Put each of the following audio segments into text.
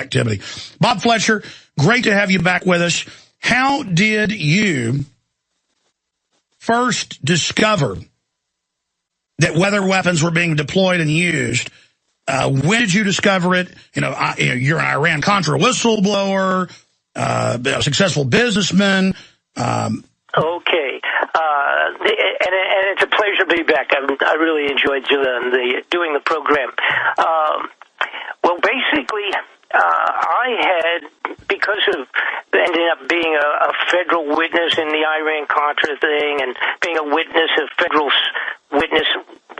activity. Bob Fletcher, great to have you back with us. How did you first discover that weather weapons were being deployed and used? When did you discover it? You're an Iran-Contra whistleblower, a successful businessman. Okay. And it's a pleasure to be back. I really enjoyed doing the program. Well, basically, I had, because of ending up being a federal witness in the Iran-Contra thing and being a federal witness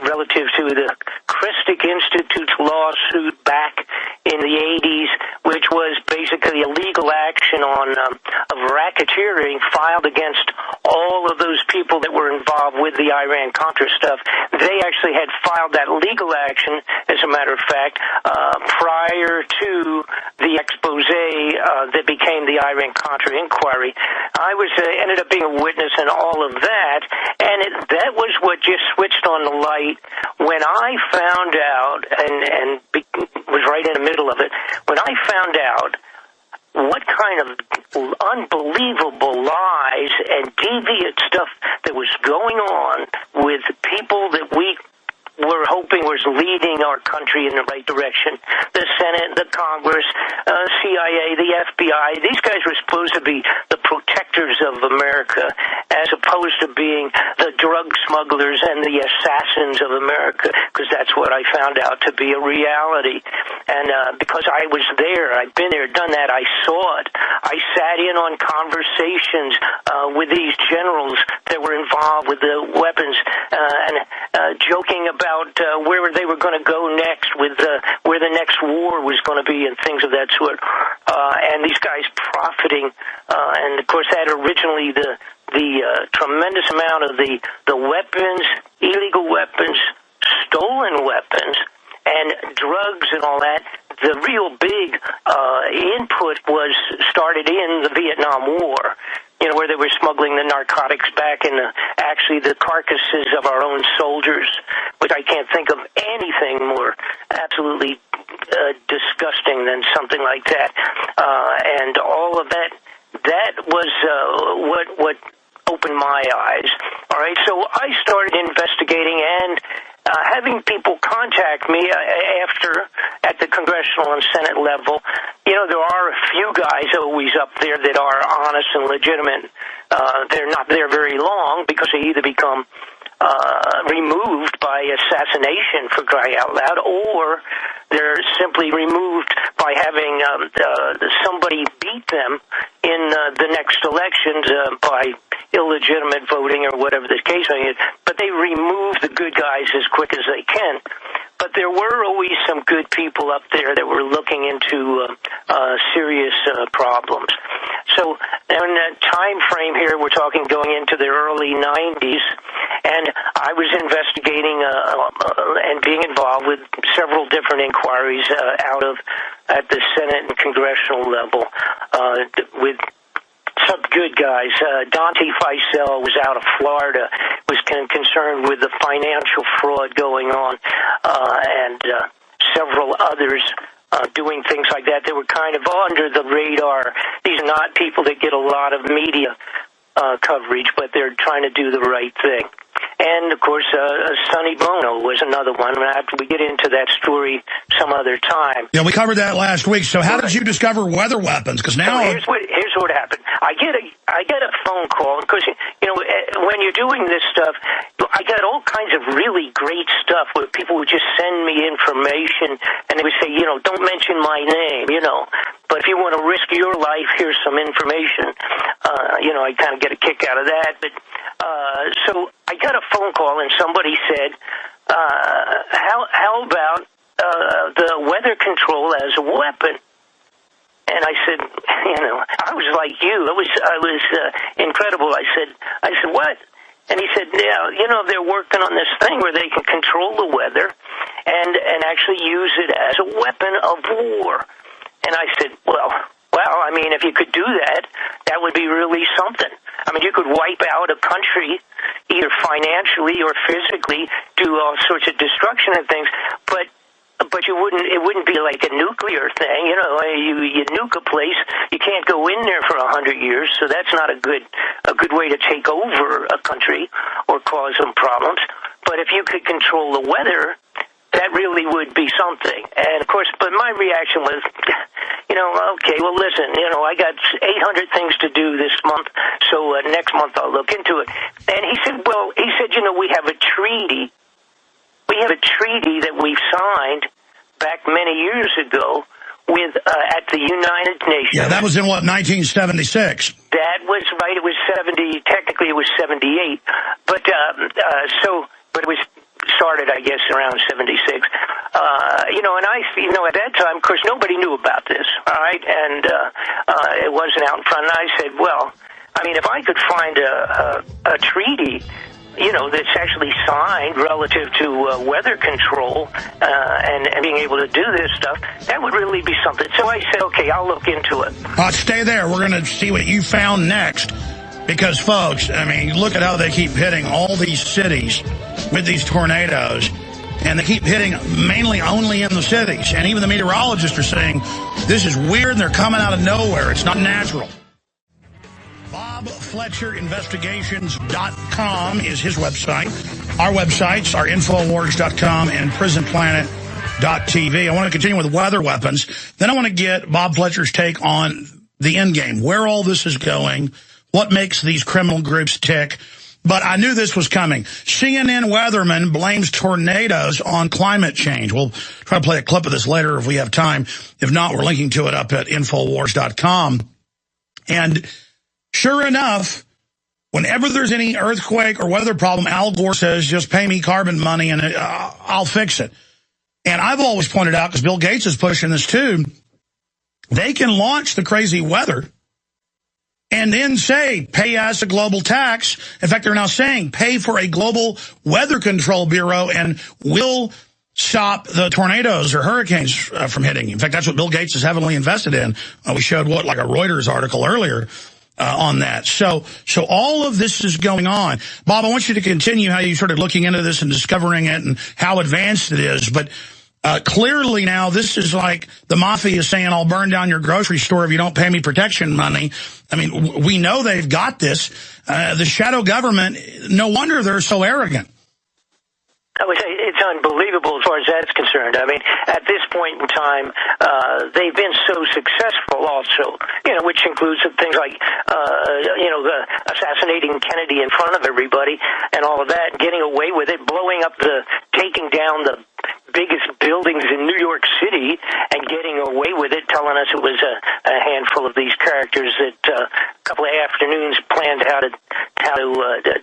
relative to the Christic Institute's lawsuit back in the 80s, which was basically a legal action of racketeering filed against all of those people that were involved with the Iran-Contra stuff. They actually had filed that legal action, as a matter of fact, prior to the expose that became the Iran-Contra inquiry. I ended up being a witness in all of that, and that was what just switched on the light when I found out, and was right in the middle of it, when I found out what kind of unbelievable lies and deviant stuff that was going on with people that we were hoping was leading our country in the right direction. The Senate, the Congress, CIA, the FBI, these guys were supposed to be the protectors of America as opposed to being the drug smugglers and the assassins of America, because that's what I found out to be a reality. And because I was there, I've been there, done that, I saw it. I sat in on conversations with these generals that were involved with the weapons and joking about where they were going to go next, with where the next war was going to be and things of that sort. And these guys profiting, and of course that originally the tremendous amount of the weapons, illegal weapons, stolen weapons, and drugs and all that. The real big input was started in the Vietnam War, where they were smuggling the narcotics back in actually the carcasses of our own soldiers, which I can't think of anything more absolutely disgusting than something like that. And all of that was what opened my eyes. All right, so I started investigating and having people contact me after at the congressional and Senate level. There are a few guys always up there that are honest and legitimate. They're not there very long because they either become removed by assassination, for crying out loud, or they're simply removed by having somebody beat them in the next elections by illegitimate voting or whatever the case may be. But they remove the good guys as quick as they can. But there were always some good people up there that were looking into serious problems. So in that time frame here, we're talking going into the early 90s, and I was investigating and being involved with several different inquiries at the Senate and congressional level with some good guys. Dante Feisel was out of Florida, was concerned with the financial fraud going on, and several others doing things like that. They were kind of under the radar. These are not people that get a lot of media coverage, but they're trying to do the right thing. And, of course, Sonny Bono was another one. After we get into that story some other time. Yeah, we covered that last week. So how did you discover weather weapons? Because now... So here's what happened. I get a phone call, because, when you're doing this stuff, I got all kinds of really great stuff where people would just send me information, and they would say, don't mention my name, but if you want to risk your life, here's some information. I kind of get a kick out of that. But so I got a phone call, and somebody said, how about the weather control as a weapon? And I said, I was like you. I was incredible. I said, what? And he said, yeah, they're working on this thing where they can control the weather and actually use it as a weapon of war. And I said, well, I mean, if you could do that, that would be really something. I mean, you could wipe out a country, either financially or physically, do all sorts of destruction and things, but but it wouldn't be like a nuclear thing. You know, you nuke a place, you can't go in there for 100 years, so that's not a good way to take over a country or cause them problems. But if you could control the weather, that really would be something. And, of course, but my reaction was, you know, okay, well, listen, you know, I got 800 things to do this month, so next month I'll look into it. And he said, you know, we have a treaty. We have a treaty that we signed back many years ago with at the United Nations. Yeah, that was in, what, 1976? That was right. It was 70. Technically, it was 78. But but it was started, I guess, around 76. You know, and at that time, of course, nobody knew about this. All right, and it wasn't out in front. And I said, well, I mean, if I could find a treaty, you know, that's actually signed relative to weather control and being able to do this stuff, that would really be something. So I said, okay, I'll look into it. Stay there. We're going to see what you found next. Because, folks, I mean, look at how they keep hitting all these cities with these tornadoes. And they keep hitting mainly only in the cities. And even the meteorologists are saying, this is weird and they're coming out of nowhere. It's not natural. Bob Fletcher Investigations.com is his website. Our websites are Infowars.com and PrisonPlanet.tv. I want to continue with weather weapons. Then I want to get Bob Fletcher's take on the end game, where all this is going, what makes these criminal groups tick. But I knew this was coming. CNN weatherman blames tornadoes on climate change. We'll try to play a clip of this later if we have time. If not, we're linking to it up at Infowars.com. And sure enough, whenever there's any earthquake or weather problem, Al Gore says, just pay me carbon money and I'll fix it. And I've always pointed out, because Bill Gates is pushing this too, they can launch the crazy weather and then say, pay us a global tax. In fact, they're now saying, pay for a global weather control bureau and we'll stop the tornadoes or hurricanes from hitting. In fact, that's what Bill Gates is heavily invested in. We showed like a Reuters article earlier on that. So all of this is going on. Bob, I want you to continue how you started looking into this and discovering it and how advanced it is. But clearly now this is like the mafia saying, I'll burn down your grocery store if you don't pay me protection money. I mean, we know they've got this. The shadow government, no wonder they're so arrogant. I would say it's unbelievable as far as that's concerned. I mean, at this point in time, they've been so successful also, you know, which includes things like, you know, the assassinating Kennedy in front of everybody and all of that, getting away with it, taking down the biggest buildings in New York City and getting away with it, telling us it was a handful of these characters that a couple of afternoons planned how to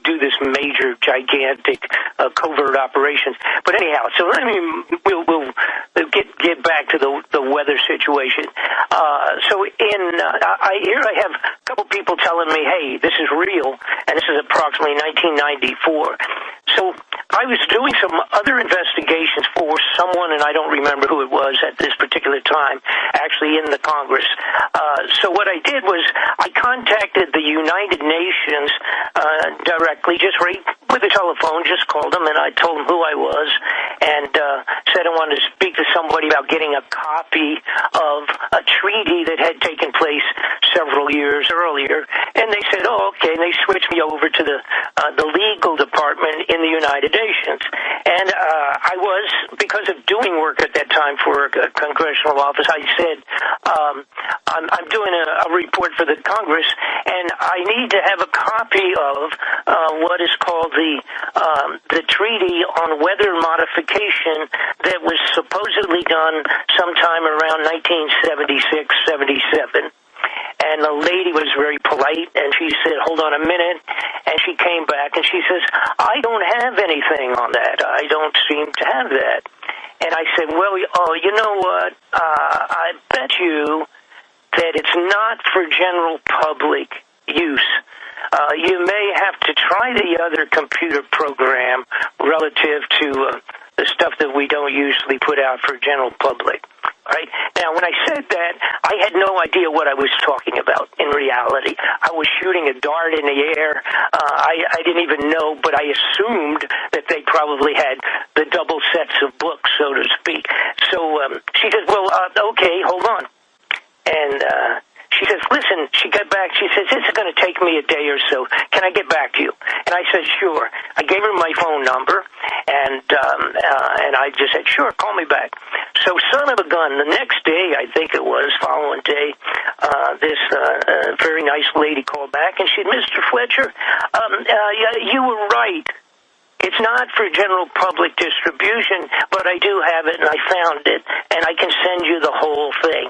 do this major, gigantic covert operations. But anyhow, so I mean, we'll get back to the weather situation. So I have a couple people telling me, hey, this is real, and this is approximately 1994. So I was doing some other investigations for someone, and I don't remember who it was at this particular time, actually in the Congress. So what I did was I contacted the United Nations directly, just right with the telephone, just called them, and I told them who I was, and said I wanted to speak to somebody about getting a copy of a treaty that had taken place several years earlier. And they said, oh, okay, and they switched me over to the legal department in the United Nations. And I was, because of doing work at that time for a congressional office, I said, I'm doing a report for the Congress, and I need to have a copy of what is called the Treaty on Weather Modification that was supposedly done sometime around 1976-77. And the lady was very polite, and she said, hold on a minute. And she came back, and she says, I don't have anything on that. I don't seem to have that. And I said, well, you know what? I bet you that it's not for general public use. You may have to try the other computer program relative to the stuff that we don't usually put out for general public. Right? Now, when I said that, I had no idea what I was talking about in reality. I was shooting a dart in the air. I didn't even know, but I assumed that they probably had the double sets of books, so to speak. So she says, well, okay, hold on. And she says, listen, she got back. She says, this is going to take me a day or so. Can I get back to you? And I said, sure. I gave her my phone number, and I just said, sure, call me back. So son of a gun, the next day, I think it was, following day, this very nice lady called back, and she said, Mr. Fletcher, you were right. It's not for general public distribution, but I do have it, and I found it, and I can send you the whole thing.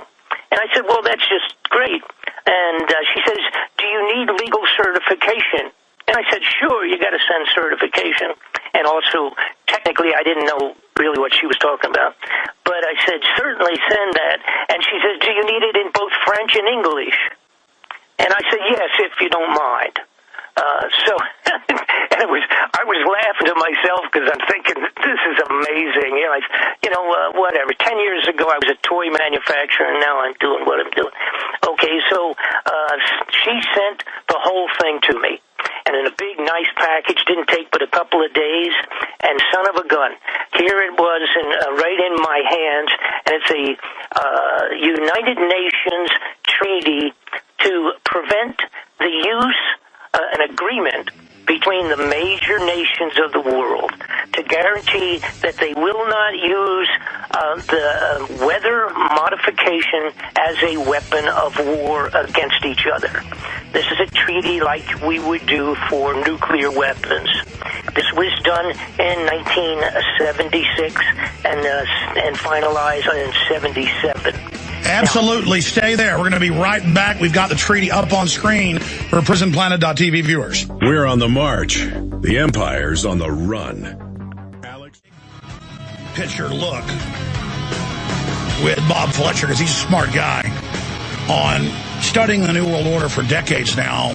And I said, well, that's just great. And she says, do you need legal certification? And I said, sure, you got to send certification. And also, technically, I didn't know really what she was talking about. But I said, certainly send that. And she says, do you need it in both French and English? And I said, yes, if you don't mind. And I was laughing to myself because I'm thinking, this is amazing. Whatever. 10 years ago, I was a toy manufacturer, and now I'm doing what I'm doing. Okay, so she sent the whole thing to me. And in a big, nice package, didn't take but a couple of days, and son of a gun, here it was right in my hands, and it's a United Nations treaty to prevent the use, an agreement between the major nations of the world to guarantee that they will not use the weather modification as a weapon of war against each other. This is a treaty like we would do for nuclear weapons. This was done in 1976 and finalized in 77. Absolutely. Stay there. We're going to be right back. We've got the treaty up on screen for PrisonPlanet.tv viewers. We're on the march. The Empire's on the run. Alex, picture look with Bob Fletcher, because he's a smart guy, on studying the New World Order for decades now.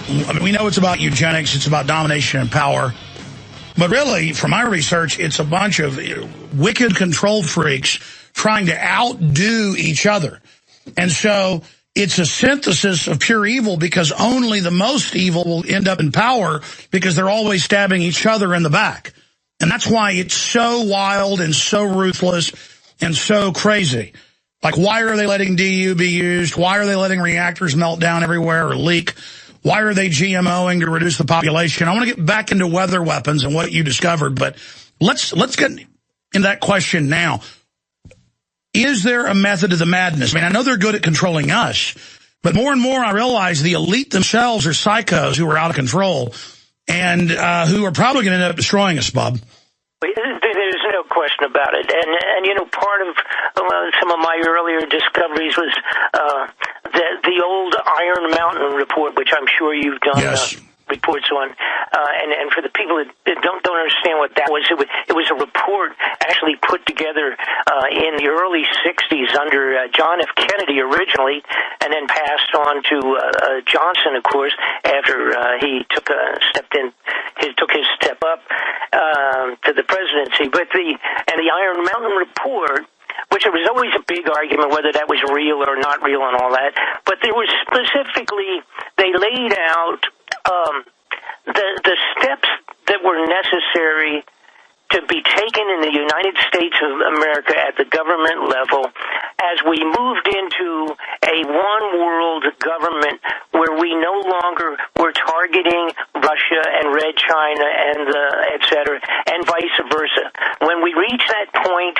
I mean, we know it's about eugenics. It's about domination and power. But really, from my research, it's a bunch of wicked control freaks trying to outdo each other. And so it's a synthesis of pure evil, because only the most evil will end up in power, because they're always stabbing each other in the back. And that's why it's so wild and so ruthless and so crazy. Like, why are they letting DU be used? Why are they letting reactors melt down everywhere or leak? Why are they GMOing to reduce the population? I want to get back into weather weapons and what you discovered, but let's get into that question now. Is there a method to the madness? I mean, I know they're good at controlling us, but more and more I realize the elite themselves are psychos who are out of control and who are probably going to end up destroying us, Bob. There's no question about it. And part of some of my earlier discoveries was the old Iron Mountain report, which I'm sure you've done. Yes. Reports on, and for the people that don't understand what that was, it was a report actually put together in the early 60s under John F. Kennedy originally, and then passed on to Johnson, of course, after he took his step up to the presidency. But the Iron Mountain report, which there was always a big argument whether that was real or not real and all that, but there was specifically, they laid out the steps that were necessary to be taken in the United States of America at the government level as we moved into a one-world government where we no longer were targeting Russia and Red China and et cetera, and vice versa. When we reached that point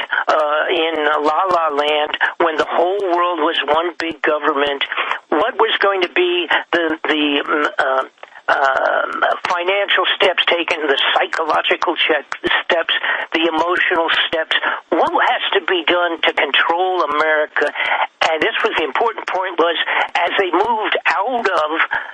in La La Land, when the whole world was one big government, what was going to be the financial steps taken, the psychological steps, the emotional steps, what has to be done to control America? And this was the important point, was as they moved out of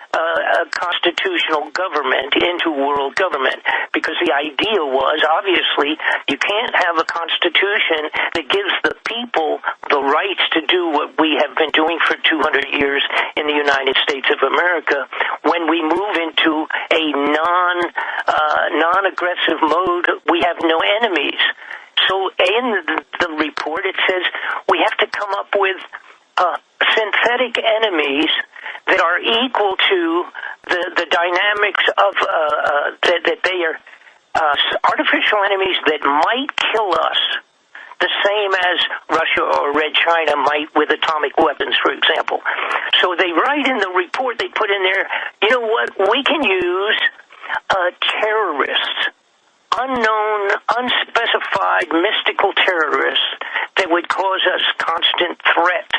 a constitutional government into world government, because the idea was, obviously, you can't have a constitution that gives the people the rights to do what we have been doing for 200 years in the United States of America when we move into a non-aggressive mode. We have no enemies. So in the report, it says we synthetic enemies that are equal to the dynamics of that they are artificial enemies that might kill us, the same as Russia or Red China might with atomic weapons, for example. So they write in the report, they put in there, you know what, we can use terrorists, unknown, unspecified, mystical terrorists that would cause us constant threat.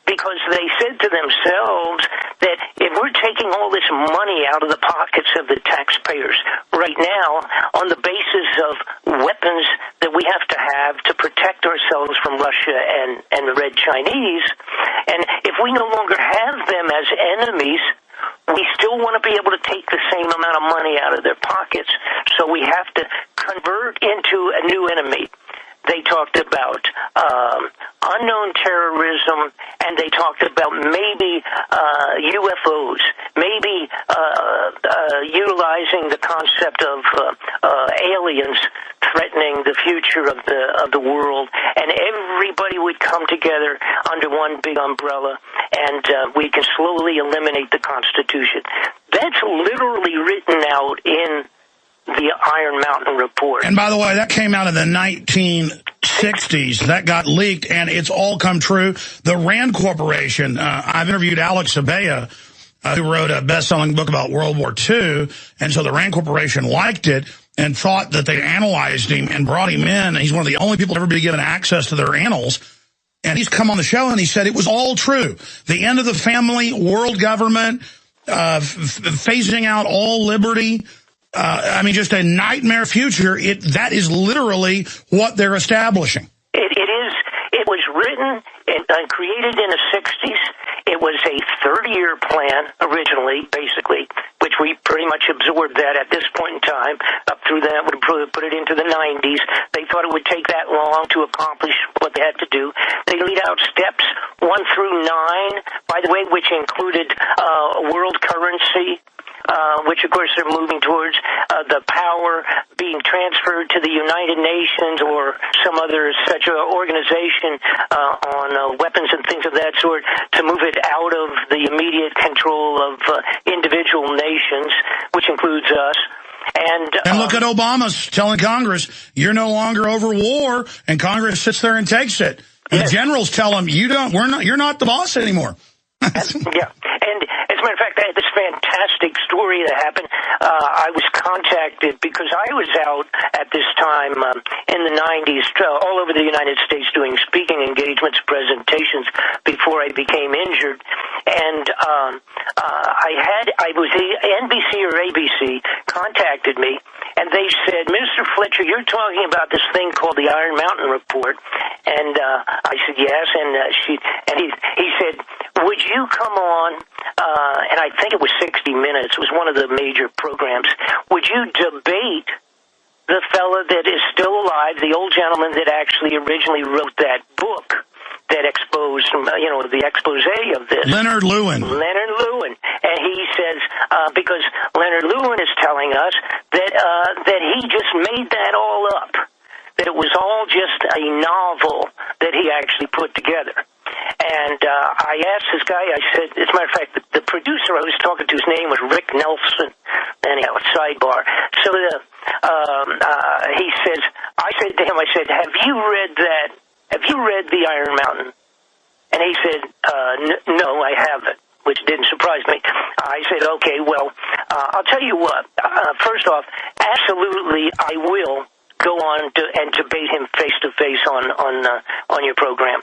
Because they said to themselves that if we're taking all this money out of the pockets of the taxpayers right now on the basis of weapons that we have to protect ourselves from Russia and the Red Chinese, and if we no longer have them as enemies, we still want to be able to take the same amount of money out of their pockets, so we have to convert into a new enemy. They talked about unknown terrorism, and they talked about maybe UFOs, maybe utilizing the concept of aliens threatening the future of the world, and everybody would come together under one big umbrella, and we can slowly eliminate the Constitution. That's literally written out in the Iron Mountain Report. And by the way, that came out in the 1960s. That got leaked, and it's all come true. The Rand Corporation, I've interviewed Alex Abaya, who wrote a best-selling book about World War II, and so the Rand Corporation liked it and thought that they analyzed him and brought him in. He's one of the only people to ever be given access to their annals. And he's come on the show, and he said it was all true. The end of the family, world government, phasing out all liberty, just a nightmare future. That is literally what they're establishing. It is. It was written and created in the 60s. It was a 30-year plan originally, basically, which we pretty much absorbed that at this point in time. Up through that, would put it into the 90s. They thought it would take that long to accomplish what they had to do. They laid out steps 1 through 9, by the way, which included world currency, which, of course, they're moving towards the power being transferred to the United Nations or some other such organization on weapons and things of that sort to move it out of the immediate control of individual nations, which includes us. And look at Obama's telling Congress, you're no longer over war, and Congress sits there and takes it. And yes. The generals tell him, you're not the boss anymore. Yeah. And as a matter of fact, I had this fantastic story that happened. I was contacted because I was out at this time in the 90s all over the United States doing speaking engagements, presentations before I became injured. And NBC or ABC contacted me, and they said, Mr. Fletcher, you're talking about this thing called the Iron Mountain Report. And I said, yes. And he said, would you come on, and I think it was 60 Minutes, it was one of the major programs, would you debate the fella that is still alive, the old gentleman that actually originally wrote that book that exposed, the expose of this? Leonard Lewin. Leonard Lewin. And he says, because Leonard Lewin is telling us that he just made that all up, that it was all just a novel that he actually put together. And I asked this guy, I said, as a matter of fact, the producer I was talking to, his name was Rick Nelson. Anyhow, sidebar. So he says, I said to him, have you read that? Have you read The Iron Mountain? And he said, no, I haven't, which didn't surprise me. I said, okay, well, I'll tell you what. First off, absolutely, I will go on and debate him face-to-face on your program.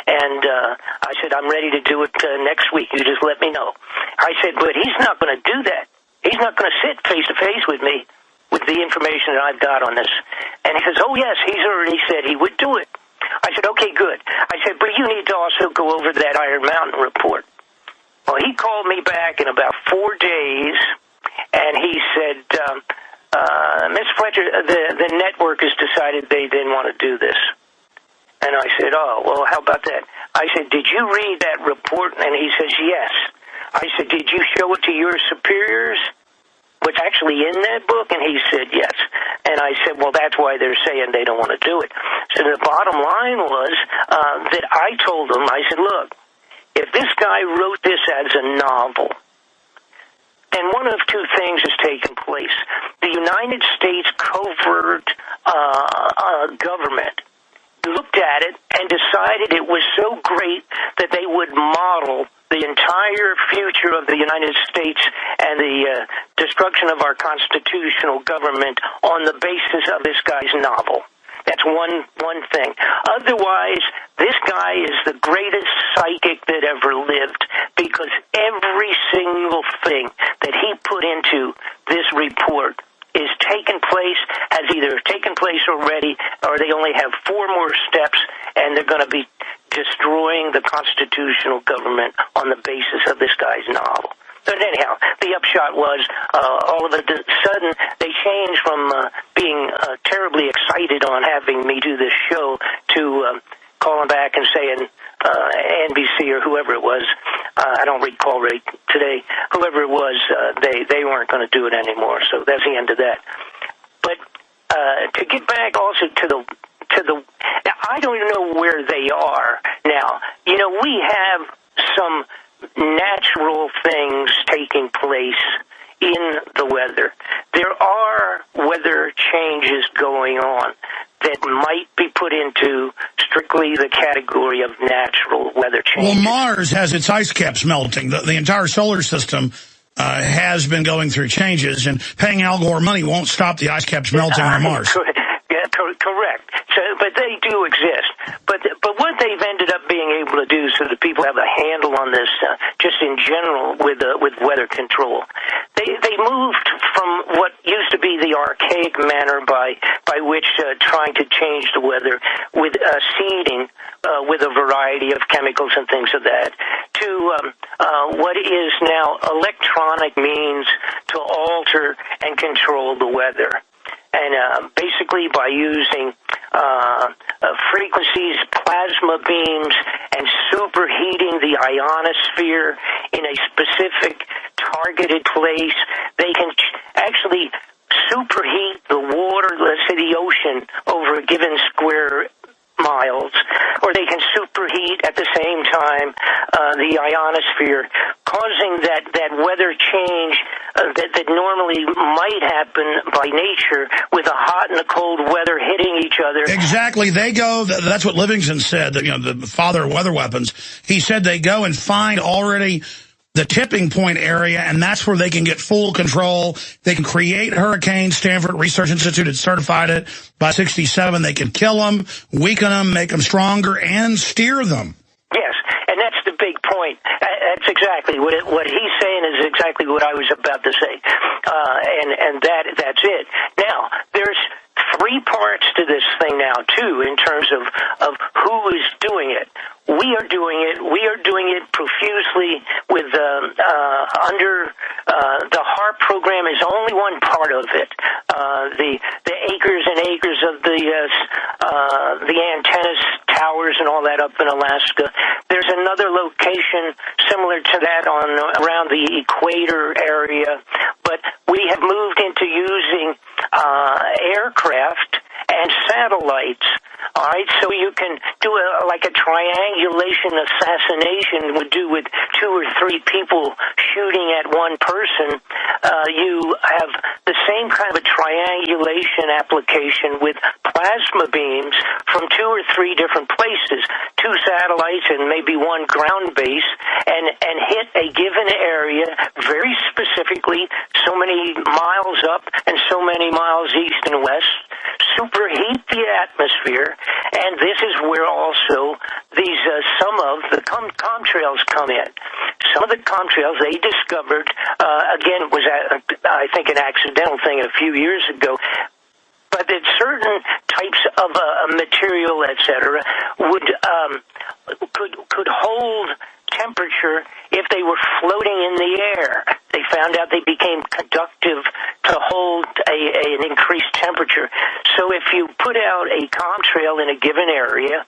And I said, I'm ready to do it next week. You just let me know. I said, but he's not going to do that. He's not going to sit face-to-face with me with the information that I've got on this. And he says, oh, yes, he's already said he would do it. I said, okay, good. I said, but you need to also go over that Iron Mountain Report. Well, he called me back in about 4 days, and he said, Ms. Fletcher, the network has decided they didn't want to do this. And I said, oh, well, how about that? I said, did you read that report? And he says, yes. I said, did you show it to your superiors? What's actually in that book? And he said, yes. And I said, well, that's why they're saying they don't want to do it. So the bottom line was that I told them, I said, look, if this guy wrote this as a novel, then one of two things has taken place. The United States covert government looked at it and decided it was so great that they would model the entire future of the United States and the destruction of our constitutional government on the basis of this guy's novel. That's one thing. Otherwise, this guy is the greatest psychic that ever lived, because every single thing that he put into this report is taken place, has either taken place already, or they only have 4 more steps, and they're going to be destroying the constitutional government on the basis of this guy's novel. But anyhow, the upshot was, all of a sudden, they changed from being terribly excited on having me do this show to calling back and saying, NBC or whoever it was, I don't recall right today, whoever it was, they weren't going to do it anymore. So that's the end of that. But to get back also to the I don't even know where they are now. You know, we have some natural things taking place in the weather. There are weather changes going on that might be put into strictly the category of natural weather changes. Well, Mars has its ice caps melting. The entire solar system has been going through changes, and paying Al Gore money won't stop the ice caps melting on Mars. Correct. So, but they do exist. But what they've ended up being able to do, so that people have a handle on this, just in general with weather control, they moved from what used to be the archaic manner by which trying to change the weather with seeding with a variety of chemicals and things of that, to what is now electronic means to alter and control the weather. And basically by using frequencies, plasma beams, and superheating the ionosphere in a specific targeted place, they can actually superheat the water, let's say the ocean, over a given square miles, or they can superheat at the same time the ionosphere, causing that weather change that normally might happen by nature with the hot and the cold weather hitting each other. Exactly. They go, that's what Livingston said, that, you know, the father of weather weapons. He said they go and find already the tipping point area, and that's where they can get full control. They can create hurricanes. Stanford Research Institute had certified it by 1967. They can kill them, weaken them, make them stronger, and steer them. Yes, and that's the big point. That's exactly what he's saying is exactly what I was about to say, and that's it. Now, there's 3 parts to this thing now, too, in terms of who is doing it. We are doing it. We are doing it profusely with under the HARP program is only one part of it. The acres and acres of the antennas, towers, and all that up in Alaska. There's another location similar to that around the equator area, but we have moved into using aircraft and satellites. All right, so you can do like a triangulation assassination would do with 2 or 3 people shooting at one person. You have the same kind of a triangulation application with plasma beams from 2 or 3 different places, 2 satellites and maybe 1 ground base, and hit a given area very specifically, so many miles up and so many miles east and west, superheat the atmosphere, and this is where also these some of the contrails come in. Some of the contrails they discovered, again, was I think an accidental thing a few years ago, but that certain types of material, etc., could hold temperature if they were floating in the air. They found out they became conductive to hold an increased temperature. So if you put out a contrail in a given area,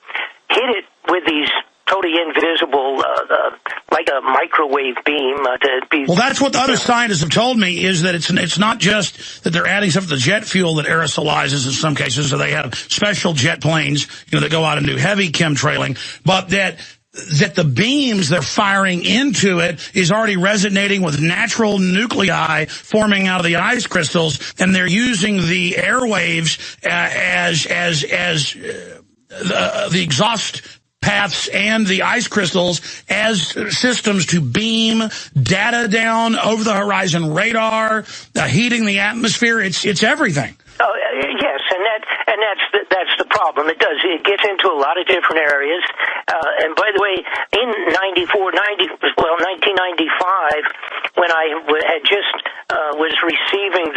hit it with these totally invisible, like a microwave beam. Well, that's what the other scientists have told me, is that it's not just that they're adding stuff to the jet fuel that aerosolizes in some cases, so they have special jet planes, that go out and do heavy chemtrailing, but that that the beams they're firing into it is already resonating with natural nuclei forming out of the ice crystals, and they're using the airwaves as the exhaust paths and the ice crystals as systems to beam data down over the horizon radar, heating the atmosphere. It's everything. Oh, yes, and that's the problem. It gets into a lot of different areas. And by the way, in 1995, when I had just was receiving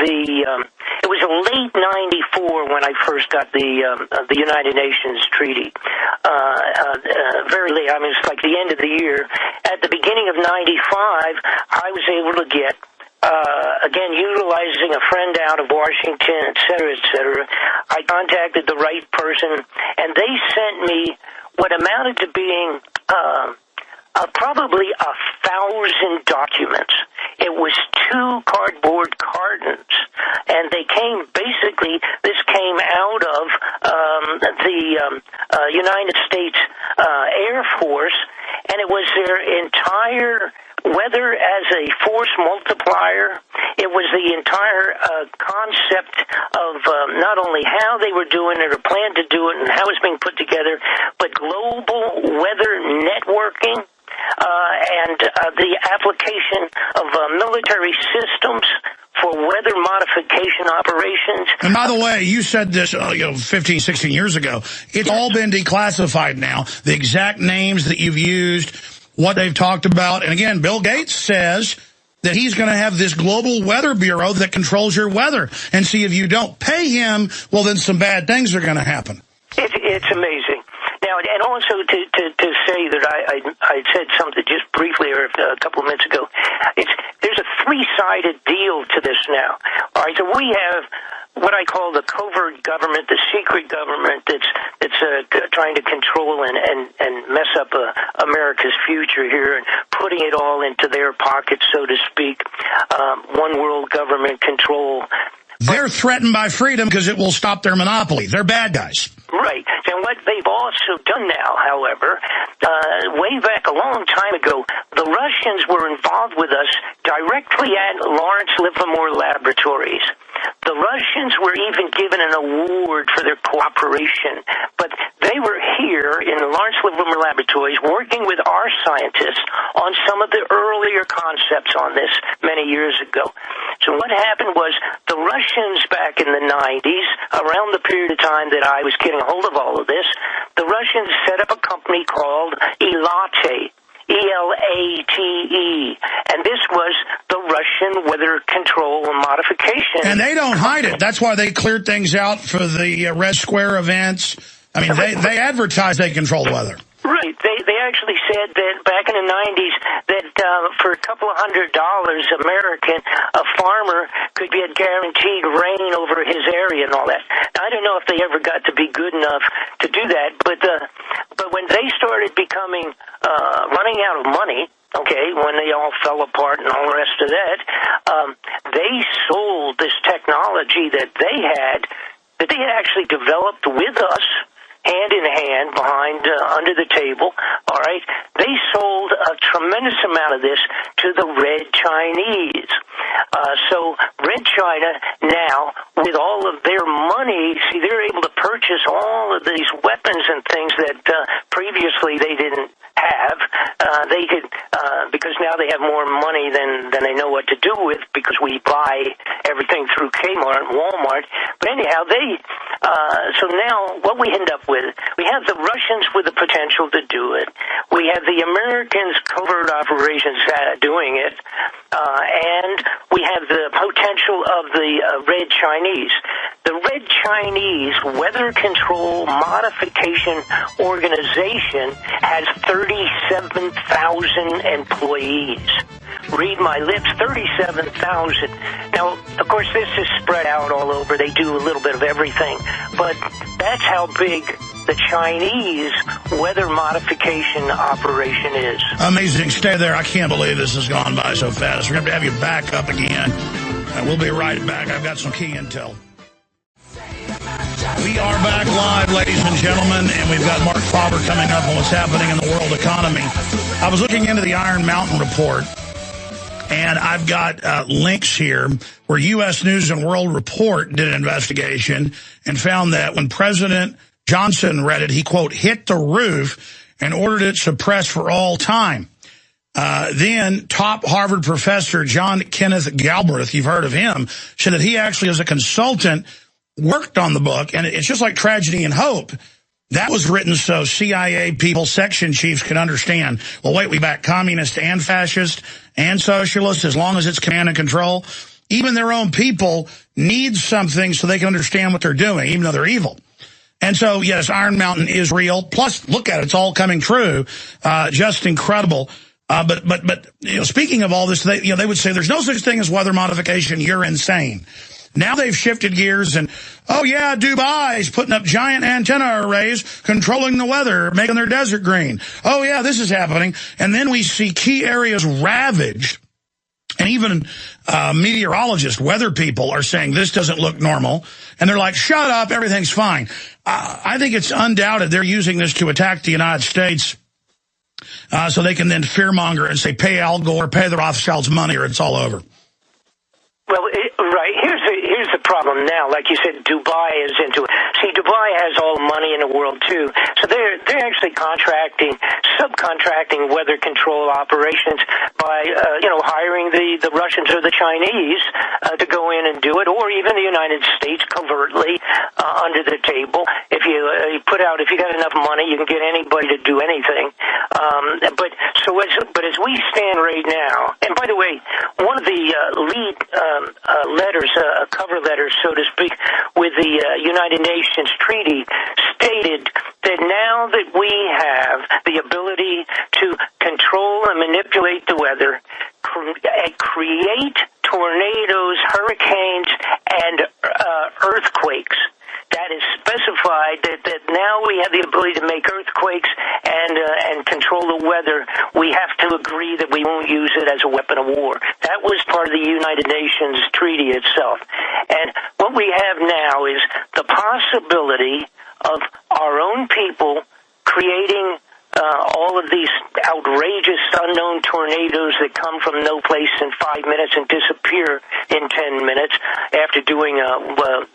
it was late '94 when I first got the United Nations treaty. Very late. I mean, it's like the end of the year. At the beginning of '95, I was able to get. Again, utilizing a friend out of Washington, et cetera, I contacted the right person, and they sent me what amounted to being probably 1,000 documents. It was 2 cardboard cartons, and this came out of the United States Air Force, and it was their entire weather as a force multiplier. It was the entire concept of not only how they were doing it or planned to do it and how it's being put together, but global weather networking and the application of military systems for weather modification operations. And by the way, you said this 15, 16 years ago. It's all been declassified now. The exact names that you've used, what they've talked about. And again, Bill Gates says that he's going to have this global weather bureau that controls your weather. And see, if you don't pay him, well, then some bad things are going to happen. It's amazing. Now, and also to say that I said something just briefly or a couple of minutes ago. There's a 3-sided deal to this now. All right, so we have what I call the covert government, the secret government that's trying to control and mess up America's future here and putting it all into their pockets, so to speak. One world government control. They're threatened by freedom because it will stop their monopoly. They're bad guys. Right. And what they've also done now, however, way back a long time ago, the Russians were involved with us directly at Lawrence Livermore Laboratories. The Russians were even given an award for their cooperation, but they were here in the Lawrence Livermore Laboratories working with our scientists on some of the earlier concepts on this many years ago. So what happened was the Russians back in the 90s, around the period of time that I was getting a hold of all of this, the Russians set up a company called ELATE. ELATE, and this was the Russian weather control and modification. And they don't hide it. That's why they cleared things out for the Red Square events. I mean, they advertise they control the weather. Right. They actually said that back in the 90s that for a couple of $100 American, a farmer could get guaranteed rain over his area and all that. Now, I don't know if they ever got to be good enough to do that, but when they started becoming running out of money, okay, when they all fell apart and all the rest of that, they sold this technology that they had actually developed with us, hand in hand, behind, under the table, all right? They sold a tremendous amount of this to the Red Chinese. So Red China now, with all of their money, see, they're able to purchase all of these weapons and things that previously they didn't have. They could, because now they have more money than they know what to do with, because we buy everything through Kmart and Walmart. But anyhow, so now what we end up with, we have the Russians with the potential to do it. We have the Americans covert operations doing it. And we have the potential of the Red Chinese. The Red Chinese Weather Control Modification Organization has 37,000 employees. Read my lips, 37,000. Now, of course, this is spread out all over. They do a little bit of everything. But that's how big the Chinese weather modification operation is. Amazing. Stay there. I can't believe this has gone by so fast. We're going to have you back up again. We'll be right back. I've got some key intel. We are back live, ladies and gentlemen, and we've got Mark Faber coming up on what's happening in the world economy. I was looking into the Iron Mountain report, and I've got links here where U.S. News and World Report did an investigation and found that when President Johnson read it, he, quote, hit the roof and ordered it suppressed for all time. Then top Harvard professor John Kenneth Galbraith, you've heard of him, said that he actually, as a consultant, worked on the book, and it's just like Tragedy and Hope. That was written so CIA people, section chiefs could understand, well, wait, we back communist and fascist and socialist as long as it's command and control. Even their own people need something so they can understand what they're doing, even though they're evil. And so, yes, Iron Mountain is real. Plus, look at it, it's all coming true. Just incredible. But you know, speaking of all this, they would say there's no such thing as weather modification. You're insane. Now they've shifted gears and, oh yeah, Dubai's putting up giant antenna arrays, controlling the weather, making their desert green. Oh yeah, this is happening. And then we see key areas ravaged. And even meteorologists, weather people are saying this doesn't look normal. And they're like, shut up, everything's fine. I think it's undoubted they're using this to attack the United States so they can then fearmonger and say, pay Al Gore, pay the Rothschilds money, or it's all over. Well, right. Here's the problem now. Like you said, Dubai is into it. See, Dubai has all the money in the world, too. So they're actually subcontracting weather control operations by, hiring the Russians or the Chinese to go in and do it, or even the United States covertly under the table. If you got enough money, you can get anybody to do anything. But as we stand right now, and by the way, one of the lead letters, cover letters, so to speak, with the United Nations treaty stated that now that we have the ability to control and manipulate the weather, create tornadoes, hurricanes, and earthquakes. That is specified that now we have the ability to make earthquakes and control the weather. We have to agree that we won't use it as a weapon of war. That was part of the United Nations treaty itself. And what we have now is the possibility of our own people creating all of these outrageous unknown tornadoes that come from no place in 5 minutes and disappear in 10 minutes after doing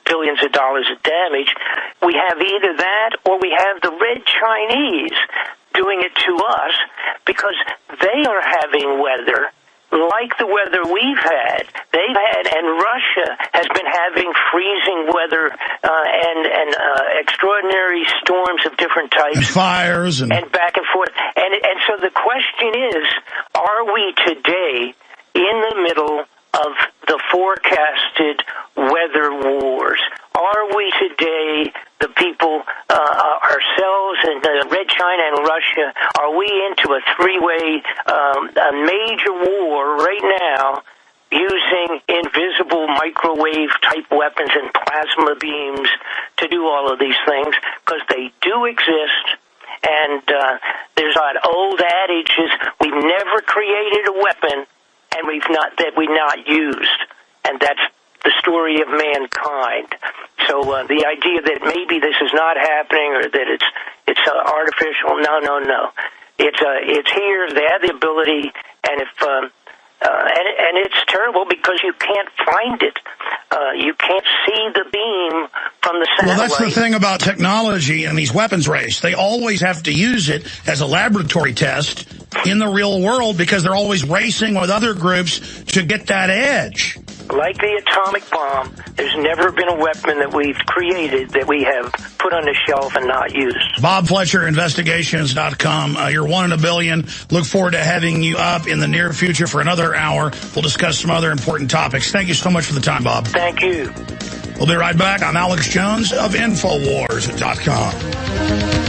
billions of dollars of damage. We have either that or we have the Red Chinese doing it to us because they are having weather like the weather we've had. And Russia has been having freezing weather and extraordinary storms of different types. And fires. And back and forth. And so the question is, are we today in the middle of the forecasted weather wars? Are we today, the people, ourselves and Red China and Russia, are we into a three-way, a major war right now using invisible microwave-type weapons and plasma beams to do all of these things? Because they do exist. And there's that old adage is we've never created a weapon and we've not used. And that's the story of mankind. So the idea that maybe this is not happening or that it's artificial, no. It's here. They have the ability, and if and it's terrible because you can't find it. You can't see the beam from the satellite. Well, that's the thing about technology and these weapons race. They always have to use it as a laboratory test in the real world because they're always racing with other groups to get that edge. Like the atomic bomb, there's never been a weapon that we've created that we have put on the shelf and not used. Bob Fletcher, investigations.com. You're one in a billion. Look forward to having you up in the near future for another hour. We'll discuss some other important topics. Thank you so much for the time, Bob. Thank you. We'll be right back. I'm Alex Jones of Infowars.com.